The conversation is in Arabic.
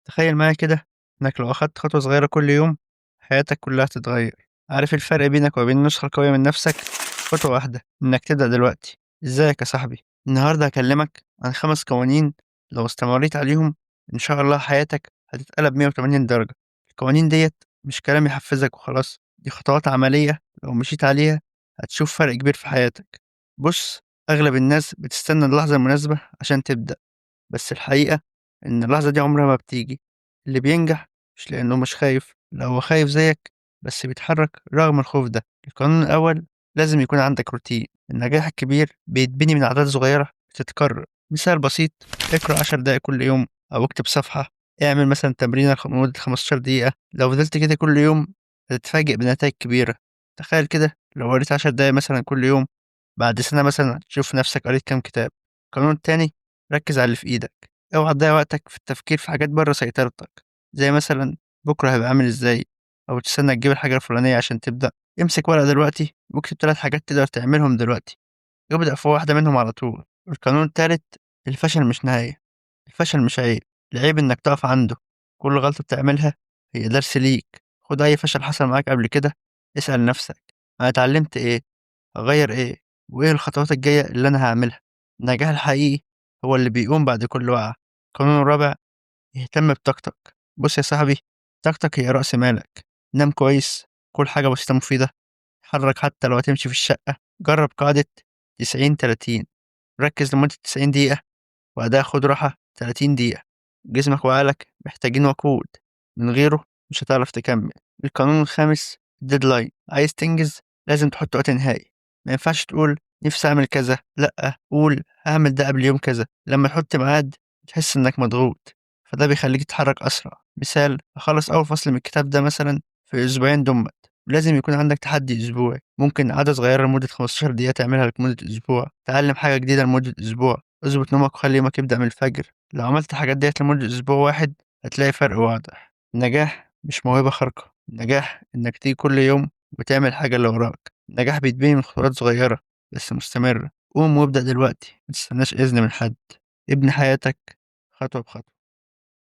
تخيل معايا كده إنك لو أخدت خطوة صغيرة كل يوم حياتك كلها هتتغير. عارف الفرق بينك وبين النسخة القوية من نفسك؟ خطوة واحدة إنك تبدأ دلوقتي. إزيك يا صاحبي؟ النهاردة هكلمك عن 5 قوانين لو استمريت عليهم إن شاء الله حياتك هتتقلب 180 درجة. القوانين ديت مش كلام يحفزك وخلاص، دي خطوات عملية لو مشيت عليها هتشوف فرق كبير في حياتك. بص، أغلب الناس بتستنى اللحظة المناسبة عشان تبدأ، بس الحقيقة إن اللحظة دي عمرها ما بتيجي. اللي بينجح مش لأنه مش خايف، لأ هو خايف زيك بس بيتحرك رغم الخوف ده. القانون الأول، لازم يكون عندك روتين. النجاح الكبير بيتبني من عادات صغيرة بتتكرر. مثال بسيط، اقرأ 10 دقايق كل يوم أو اكتب صفحة. اعمل مثلا تمرين لمدة 15 دقيقة. لو فضلت كده كل يوم هتتفاجئ بنتائج كبيرة. تخيل كده لو قريت 10 دقايق مثلا كل يوم، بعد سنة مثلا هتشوف نفسك قريت كام كتاب. القانون التاني، ركز على اللي في إيدك. اوعى تضيّع وقتك في التفكير في حاجات برّه سيطرتك، زي مثلًا بُكرة هيبقى عامل إزاي، أو تستنى تجيب الحاجة الفلانية عشان تبدأ. امسك ورقة دلوقتي واكتب 3 حاجات تقدر تعملهم دلوقتي، وابدأ في واحدة منهم على طول. القانون التالت، الفشل مش نهاية، الفشل مش عيب، العيب إنك تقف عنده. كل غلطة بتعملها هي درس ليك. خُد أي فشل حصل معاك قبل كده، اسأل نفسك أنا اتعلمت إيه، هاغيّر إيه، وإيه الخطوات الجاية اللي أنا هاعملها. النجاح الحقيقي هو اللي بيقوم بعد كل وقعة. القانون الرابع، اهتم بطاقتك. بُص يا صاحبي، طاقتك هي رأس مالك. نام كويس، كُل حاجة بسيطة مفيدة، اتحرك حتى لو هتمشي في الشقة. جرّب قاعدة 90، 30. ركّز لمدة 90 دقيقة وبعدها خُد راحة 30 دقيقة. جسمك وعقلك محتاجين وقود، من غيره مش هتعرف تكمّل. القانون الخامس، deadline. عايز تنجز لازم تحط وقت نهائي. ما ينفعش تقول نِفْسي أعمل كذا، لأ، قُل هاعمل ده قبل يوم كذا. لمّا تحط ميعاد بتحس إنك مضغوط، فده بيخلّيك تتحرك أسرع. مثال، أخلّص أول فصل من الكتاب ده مثلًا في أسبوعين دُمّة. ولازم يكون عندك تحدي أسبوعي، ممكن عادة صغيرة لمدة 15 دقيقة تعملها لك لمدة أسبوع. اتعلم حاجة جديدة لمدة أسبوع. اضبط نومك وخلّي يومك يبدأ من الفجر. لو عملت الحاجات ديّة لمدة أسبوع واحد هتلاقي فرق واضح. النجاح مش موهبة خارقة، النجاح إنك تيجي كل يوم وتعمل الحاجة اللي وراك. النجاح بيتبني من خطوات صغيرة بس مستمرة. قوم وابدأ دلوقتي، ما تستناش إذن من حد. ابني حياتك خطوة بخطوة.